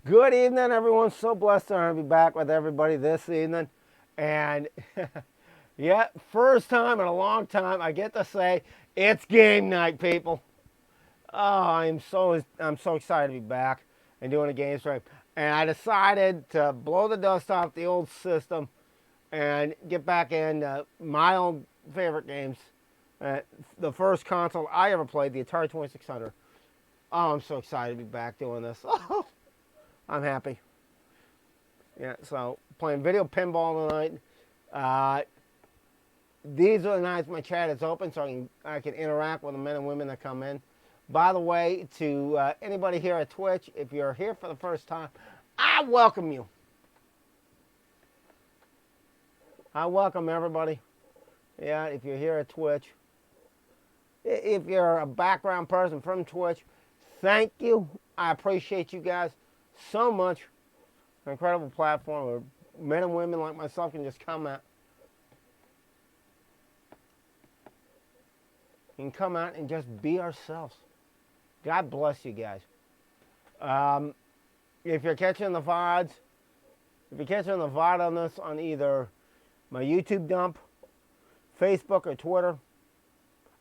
Good evening, everyone. So blessed to be back with everybody this evening. And yeah, first time in a long time, I get to say it's game night, people. Oh, I'm so excited to be back and doing a game stream. And I decided to blow the dust off the old system and get back into my own favorite games. Uh, the first console I ever played, the Atari 2600. Oh, I'm so excited to be back doing this. Oh, I'm happy. Yeah, so playing video pinball tonight. Uh, these are the nights my chat is open, so I can interact with the men and women that come in. By the way, to anybody here at Twitch, if you're here for the first time, I welcome you. I welcome everybody. Yeah, if you're here at Twitch, if you're a background person from Twitch, thank you. I appreciate you guys so much. An incredible platform where men and women like myself can just comment. And come out and just be ourselves. God bless you guys. Um, if you're catching the VODs, if you're catching the VOD on this on either my YouTube dump, Facebook, or Twitter,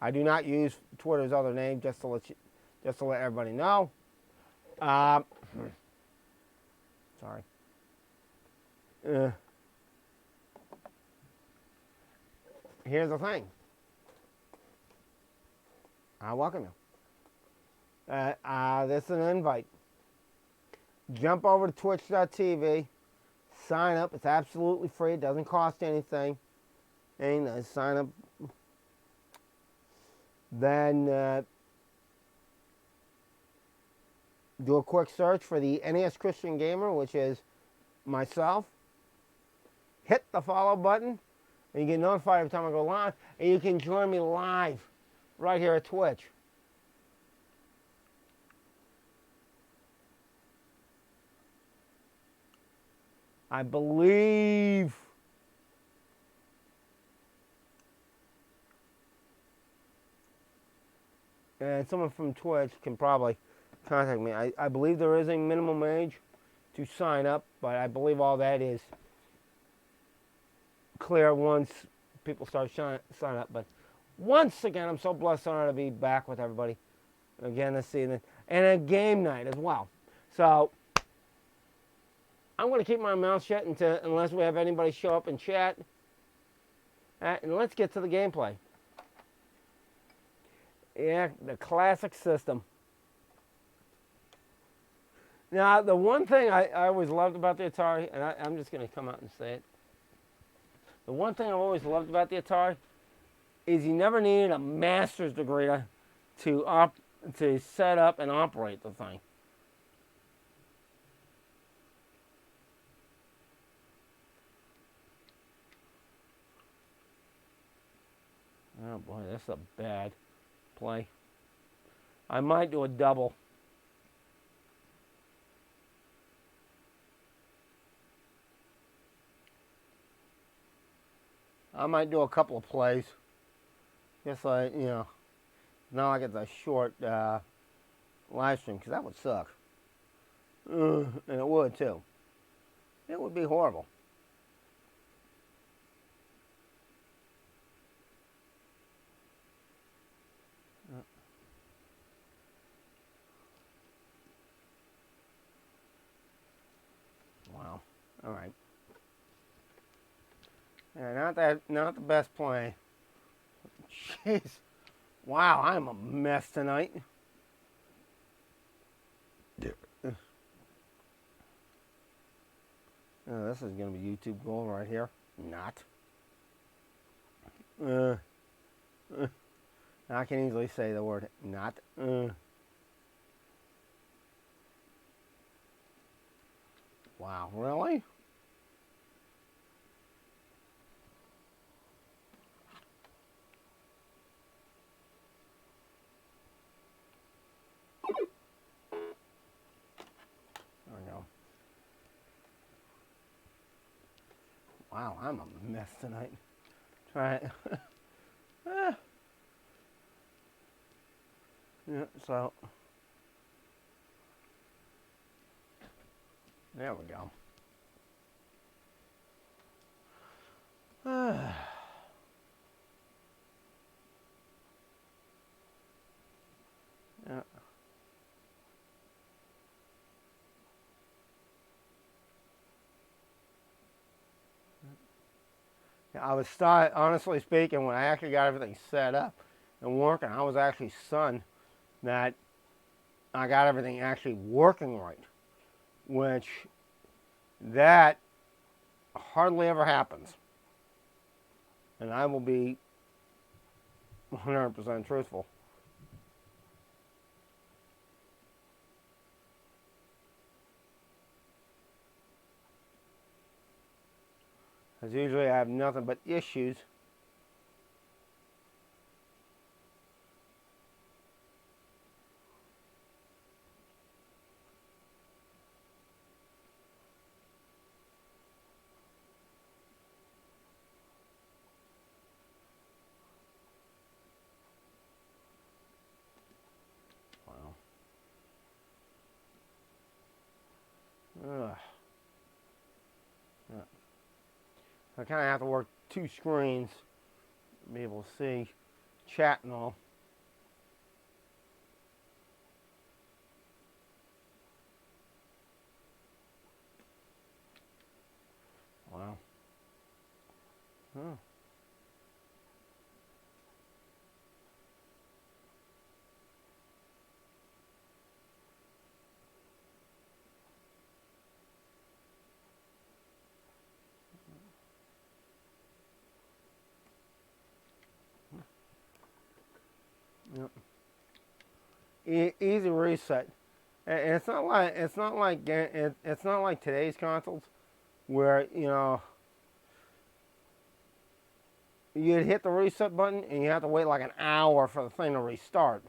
I do not use Twitter's other name just to let everybody know. Sorry. Here's the thing. I welcome you. This is an invite. Jump over to twitch.tv. Sign up. It's absolutely free. It doesn't cost anything. And sign up. Then do a quick search for the NES Christian Gamer, which is myself. Hit the follow button, and you get notified every time I go live. And you can join me live right here at Twitch. I believe and someone from Twitch can probably contact me. I believe there is a minimum age to sign up, but I believe all that is clear once people start signing up. But once again, I'm so blessed and honored to be back with everybody again this evening, and a game night as well. So I'm going to keep my mouth shut unless we have anybody show up and chat. And let's get to the gameplay. Yeah, the classic system. Now, the one thing I always loved about the Atari, and I'm just going to come out and say it. The one thing I've always loved about the Atari is you never needed a master's degree to set up and operate the thing. Oh boy, that's a bad play. I might do a double. I might do a couple of plays. Just like, not like it's a short live stream, because that would suck. And it would too. It would be horrible. Wow. All right. Yeah, not the best play. Jeez. Wow, I'm a mess tonight. This is going to be YouTube gold right here. Not. I can easily say the word not. Wow, really? There we go. Wow, I'm a mess tonight. Try it. Yeah, so. There we go. Yeah. I was honestly speaking, when I actually got everything set up and working, I was actually stunned that I got everything actually working right, which that hardly ever happens. And I will be 100% truthful. Because usually I have nothing but issues. Wow. Ugh. Yeah. I kind of have to work two screens to be able to see chat and all. Wow. Huh. Yep. Easy reset. And it's not like today's consoles where you'd hit the reset button and you have to wait like an hour for the thing to restart.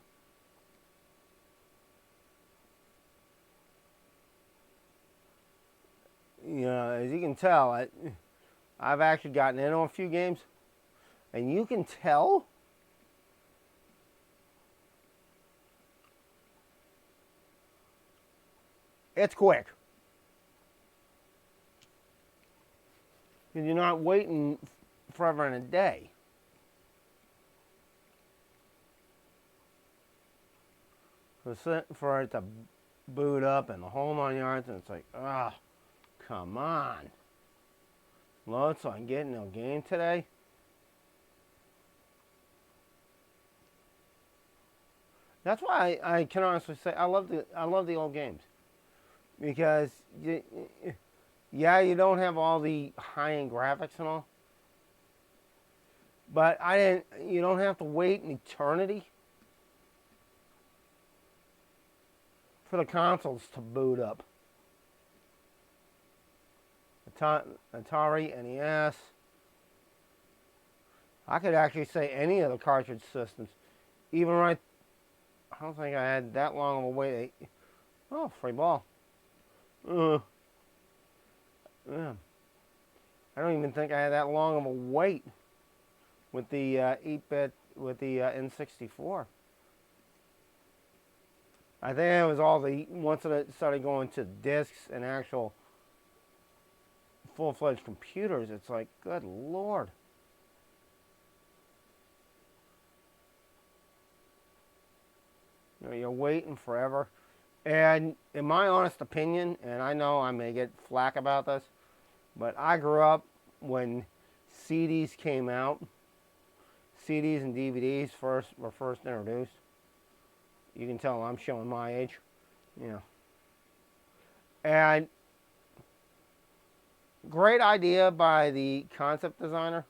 As you can tell, I've actually gotten in on a few games, and you can tell it's quick. Because you're not waiting forever and a day. For it to boot up and the whole 9 yards, and it's like, come on. Load so I can get no game today. That's why I can honestly say I love the old games, because you don't have all the high-end graphics and all, but you don't have to wait an eternity for the consoles to boot up. Atari, NES. I could actually say any of the cartridge systems. Even right, I don't think I had that long of a wait. Oh, free ball. Yeah. I don't even think I had that long of a wait with the 8-bit, with the N64. I think it was once it started going to discs and actual full-fledged computers, it's like, good Lord. You're waiting forever. And in my honest opinion, and I know I may get flack about this, but I grew up when CDs came out. CDs and DVDs were first introduced. You can tell I'm showing my age. And great idea by the concept designer,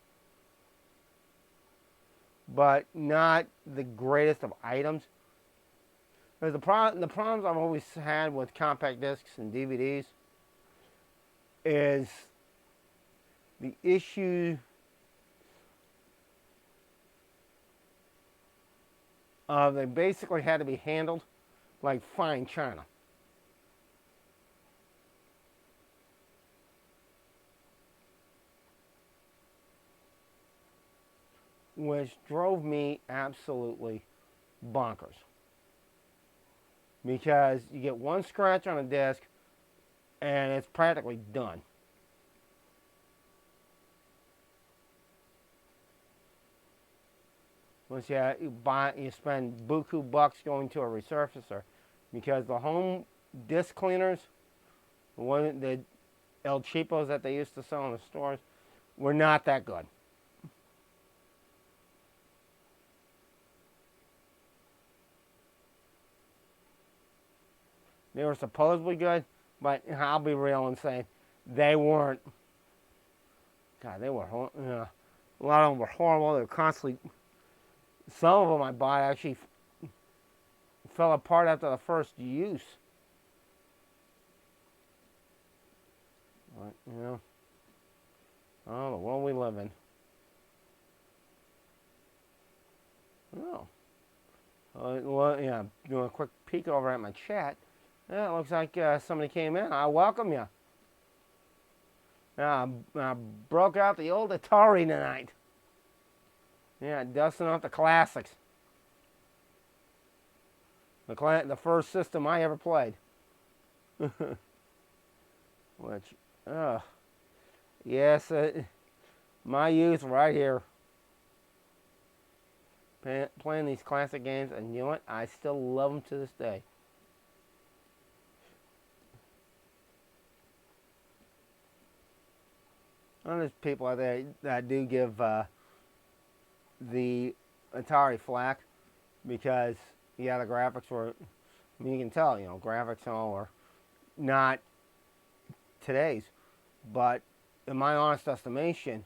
but not the greatest of items. Because the problems I've always had with compact discs and DVDs is the issue of they basically had to be handled like fine china. Which drove me absolutely bonkers. Because you get one scratch on a disc and it's practically done. Once you spend buku bucks going to a resurfacer, because the home disc cleaners, the El Cheapos that they used to sell in the stores, were not that good. They were supposedly good, but I'll be real and say they weren't. God, they were. A lot of them were horrible. They were constantly. Some of them I bought actually fell apart after the first use. But, oh, the world we live in. Oh. Well, yeah, doing a quick peek over at my chat. Yeah, it looks like somebody came in. I welcome you. I broke out the old Atari tonight. Yeah, dusting off the classics. The first system I ever played. Which, yes, my youth right here. Playing these classic games, and you know what? I still love them to this day. There's people out there that do give the Atari flack because, yeah, the graphics were, I mean, you can tell, graphics and all were not today's. But in my honest estimation,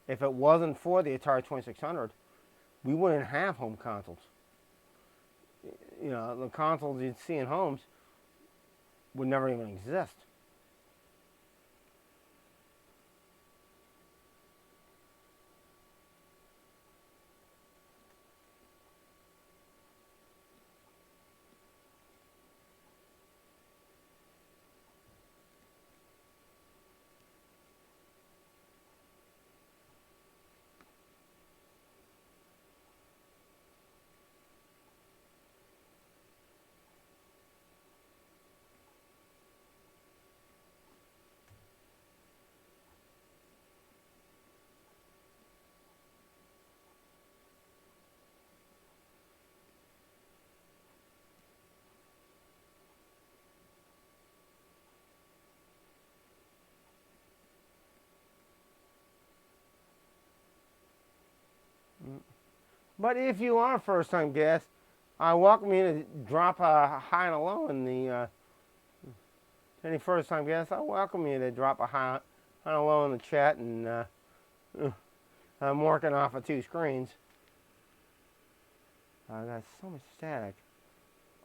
if it wasn't for the Atari 2600, we wouldn't have home consoles. The consoles you'd see in homes would never even exist. But if you are a first-time guest, I welcome you to drop a high and a low in the. Any first-time guests, I welcome you to drop a high and a low in the chat, and I'm working off of two screens. I got so much static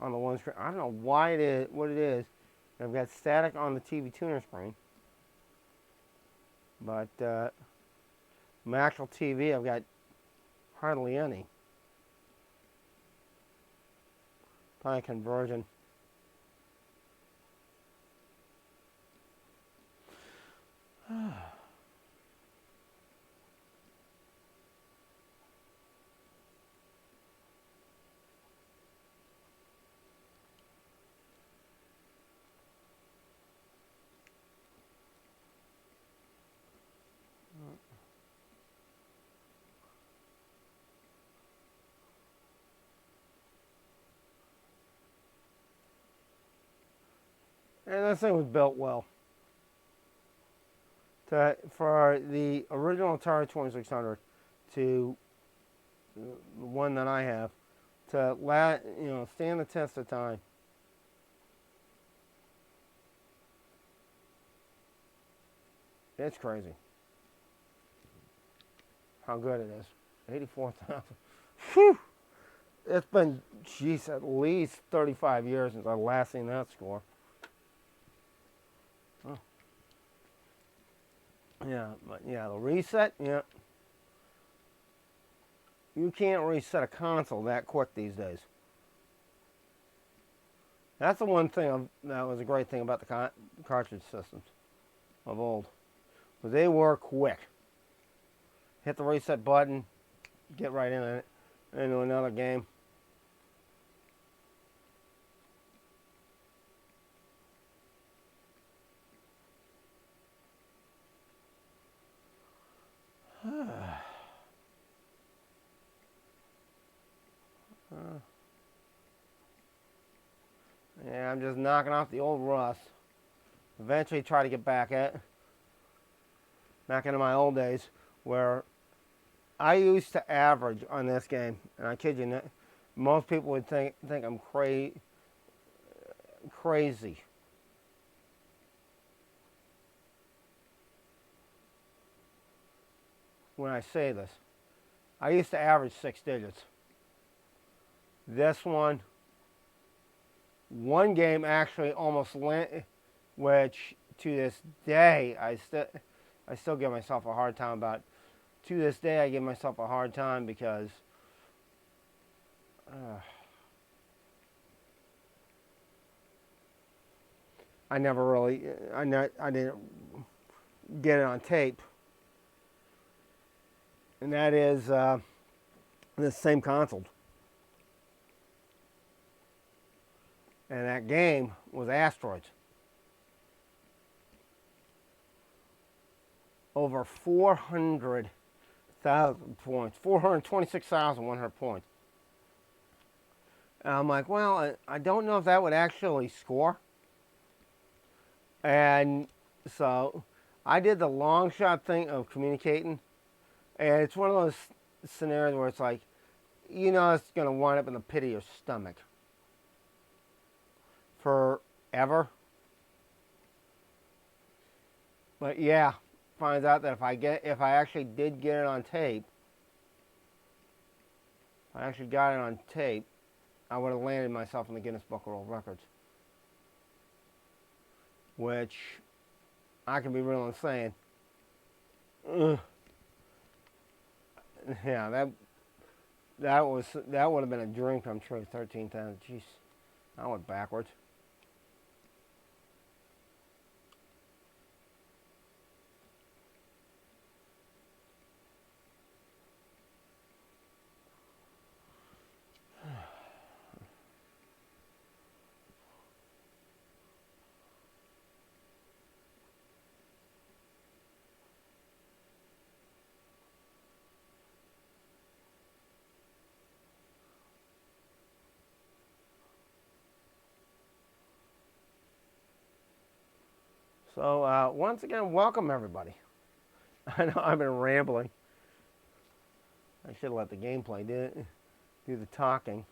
on the one screen. I don't know why it is, what it is. I've got static on the TV tuner screen, but my actual TV, I've got hardly any. Probably conversion. And this thing was built well. For the original Atari 2600 to the one that I have to stand the test of time. It's crazy how good it is. 84,000. Whew! It's been, at least 35 years since I've last seen that score. Oh. Yeah, but the reset, you can't reset a console that quick these days. That's the one thing that was a great thing about the cartridge systems of old. But they were quick. Hit the reset button, get right into another game. Uh, yeah, I'm just knocking off the old rust. Eventually try to get back into my old days where I used to average on this game, and I kid you not, most people would think I'm crazy. When I say this, I used to average 6 digits. This one game actually almost went, which to this day I still give myself a hard time about. To this day, I give myself a hard time because I never really, I didn't get it on tape, and that is this same console. And that game was Asteroids. Over 400,000 points, 426,100 points. And I'm like, well, I don't know if that would actually score. And so I did the long shot thing of communicating. And it's one of those scenarios where it's like, you know, it's going to wind up in the pit of your stomach forever. But yeah, finds out that if I actually did get it on tape, I actually got it on tape, I would have landed myself in the Guinness Book of World Records. Which I can be real and saying, yeah, that would have been a dream come true. 13,000, jeez, I went backwards. So once again, welcome everybody. I know I've been rambling. I should have let the gameplay do the talking.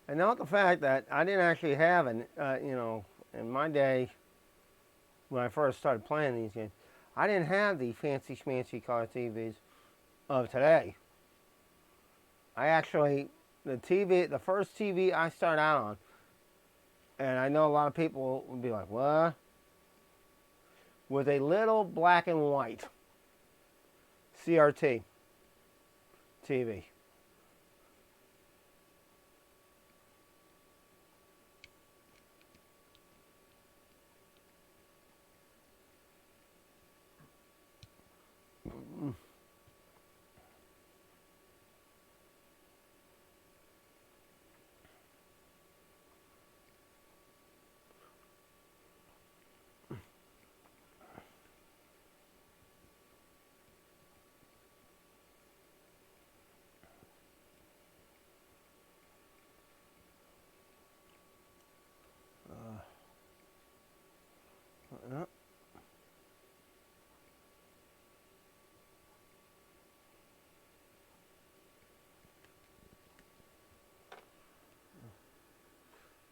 And note the fact that I didn't actually have in my day when I first started playing these games, I didn't have the fancy schmancy color TVs of today. I actually, the first TV I started out on, and I know a lot of people would be like, what? Was a little black and white CRT TV.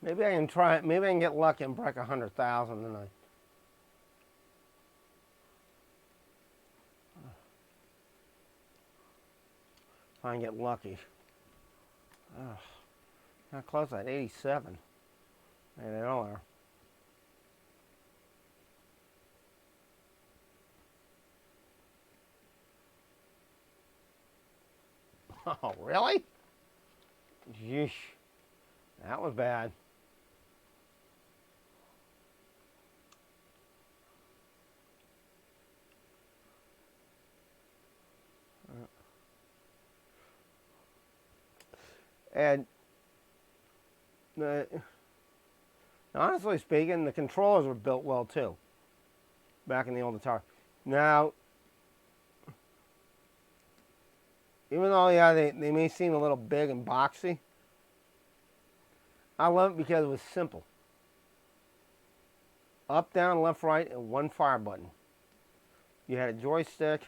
Maybe I can try it. Maybe I can get lucky and break 100,000 tonight. If I can get lucky. Ugh. How close at 87. Hey, they all are. Oh, really? Yeesh. That was bad. And honestly speaking, the controllers were built well too. Back in the old Atari. Now, even though, yeah, they may seem a little big and boxy, I love it because it was simple. Up, down, left, right, and one fire button. You had a joystick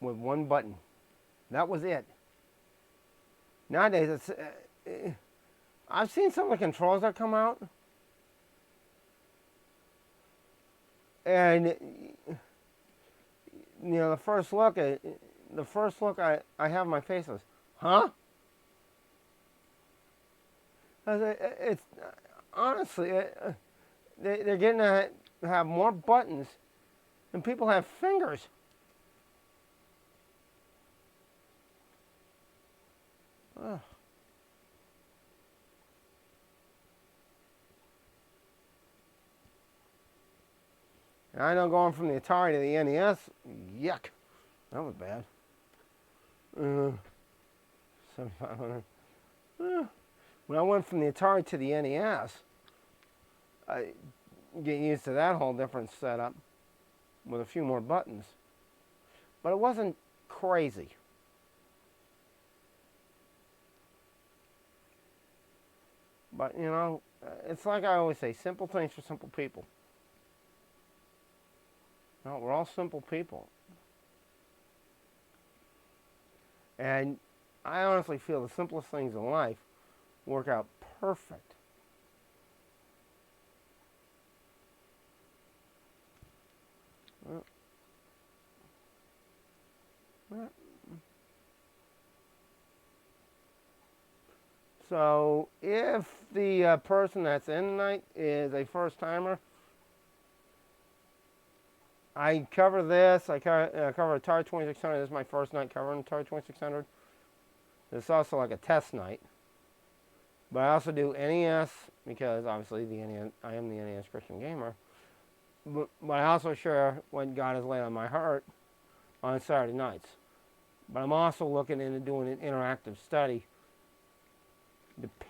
with one button. That was it. Nowadays, I've seen some of the controls that come out, and the first look I have on my face is, huh? It's honestly, they're getting to have more buttons than people have fingers. Ugh. And I know going from the Atari to the NES, yuck, that was bad. 7,500. When I went from the Atari to the NES, I get used to that whole different setup with a few more buttons. But it wasn't crazy. But, it's like I always say, simple things for simple people. No, we're all simple people. And I honestly feel the simplest things in life work out perfect. So if the person that's in tonight is a first timer, I cover this. I cover Atari 2600. This is my first night covering Atari 2600. It's also like a test night. But I also do NES because obviously I am the NES Christian gamer. But I also share what God has laid on my heart on Saturday nights. But I'm also looking into doing an interactive study.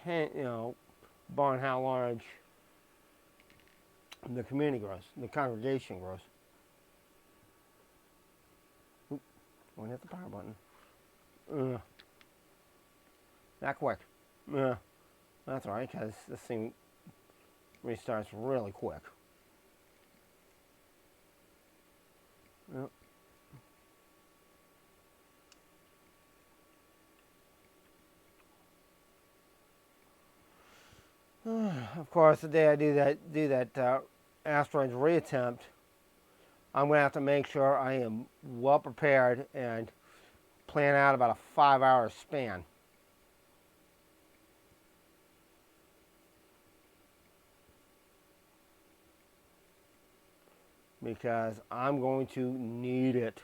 Barring how large the community grows, the congregation grows. Oop, won't hit the power button. That quick. That's all right, because this thing restarts really quick. Yep. Of course, the day I do that asteroids reattempt, I'm going to have to make sure I am well prepared and plan out about a 5-hour span. Because I'm going to need it.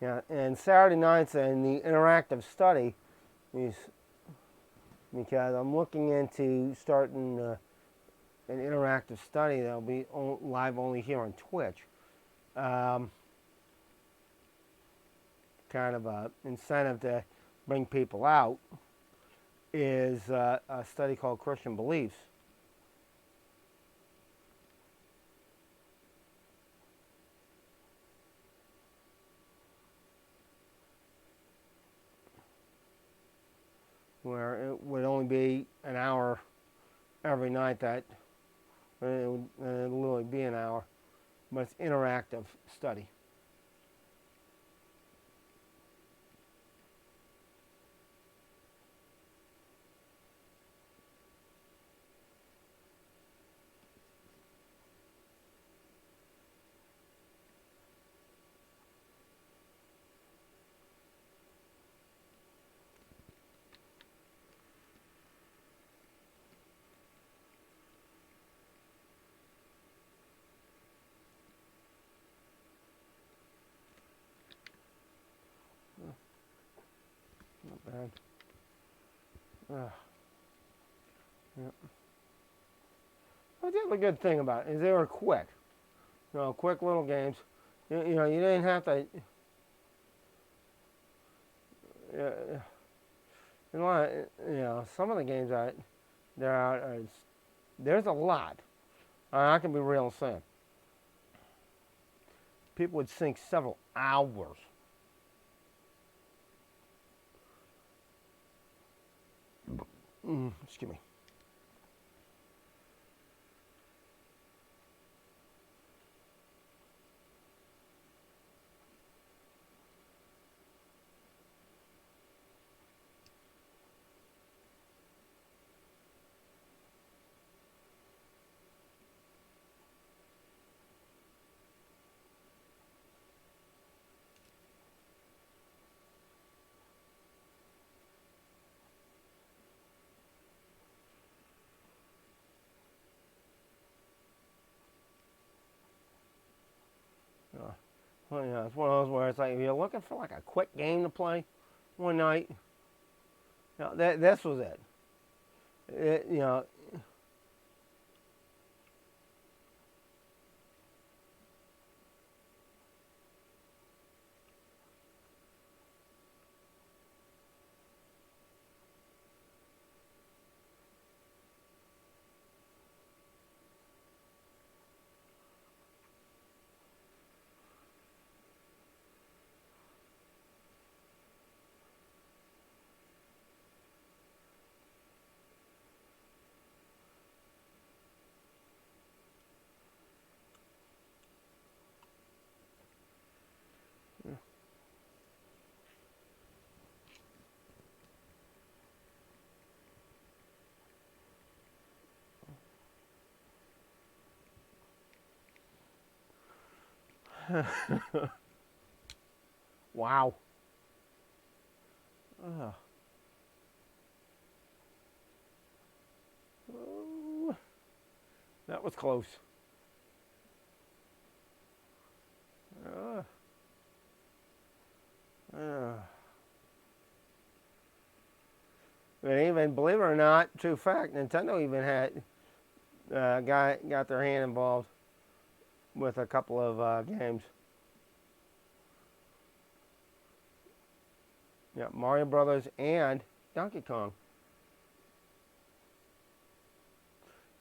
Yeah, and Saturday nights and the interactive study is because I'm looking into starting an interactive study that'll be live only here on Twitch. Kind of a incentive to bring people out is a study called Christian Beliefs. where it would only be an hour every night. That it would literally be an hour, but it's interactive study. Not bad. Yeah. But the other good thing about it is they were quick. Quick little games. You didn't have to. Uh, a lot, some of the games that they're out, there's a lot. I can be real and say, people would sink several hours. Excuse me. Well, it's one of those where it's like if you're looking for like a quick game to play one night, this was it. it. Wow. Oh. Oh, that was close. But even, believe it or not, true fact, Nintendo even had got their hand involved with a couple of games. Yeah, Mario Brothers and Donkey Kong.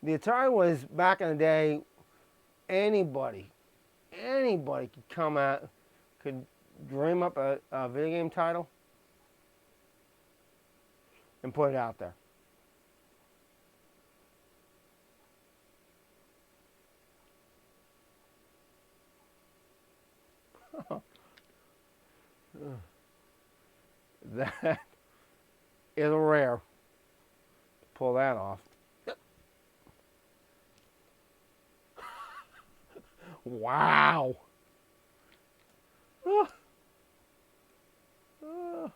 The Atari was, back in the day, anybody could come out, could dream up a video game title and put it out there. That is rare to pull that off. Wow. Uh, uh,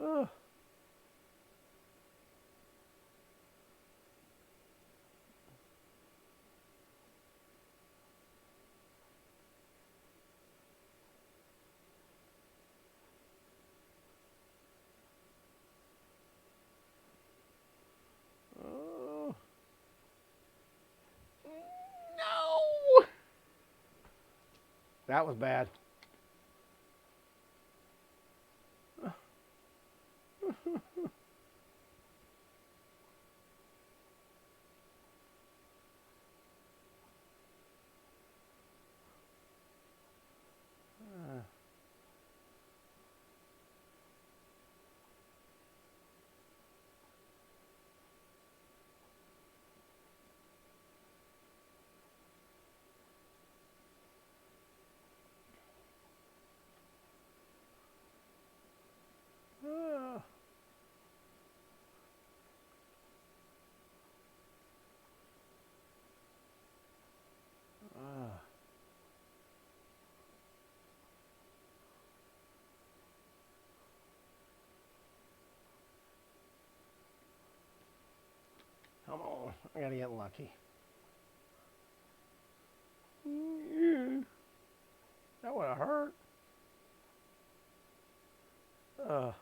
uh. No! That was bad. I gotta get lucky. That would have hurt. Ugh.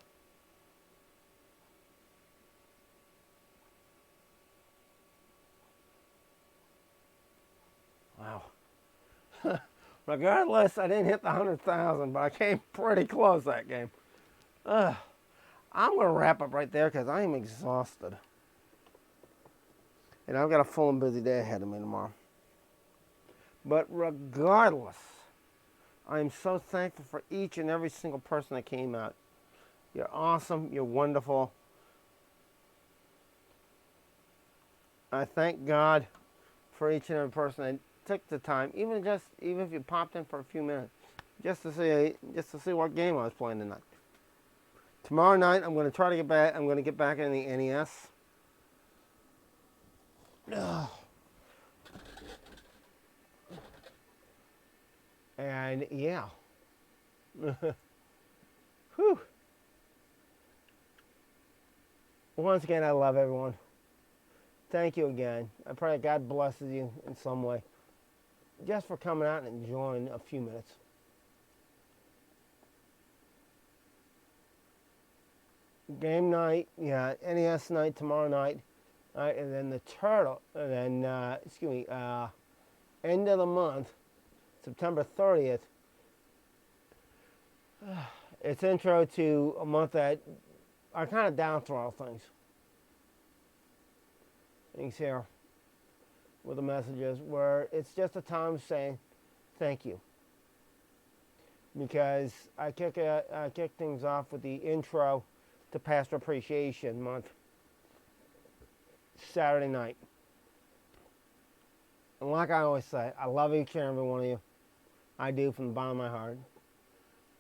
Wow. Regardless, I didn't hit the 100,000, but I came pretty close that game. Ugh. I'm going to wrap up right there because I am exhausted. And I've got a full and busy day ahead of me tomorrow. But regardless, I am so thankful for each and every single person that came out. You're awesome. You're wonderful. I thank God for each and every person that took the time, even if you popped in for a few minutes, just to see what game I was playing tonight. Tomorrow night, I'm going to try to get back. I'm going to get back in the NES. And yeah. Whew. Once again, I love everyone. Thank you again. I pray God blesses you in some way. Just for coming out and enjoying a few minutes. Game night, yeah, NES night tomorrow night. And then the turtle, and then, end of the month, September 30th. It's intro to a month that are kind of down through all things. Things here with the messages where it's just a time of saying thank you. Because I kick things off with the intro to Pastor Appreciation Month, Saturday night. And like I always say, I love each and every one of you. I do from the bottom of my heart.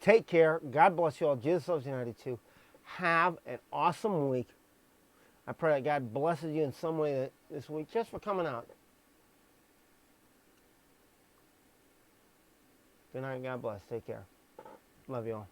Take care. God bless you all. Jesus loves you 92. Have an awesome week. I pray that God blesses you in some way this week just for coming out. Good night. God bless. Take care. Love you all.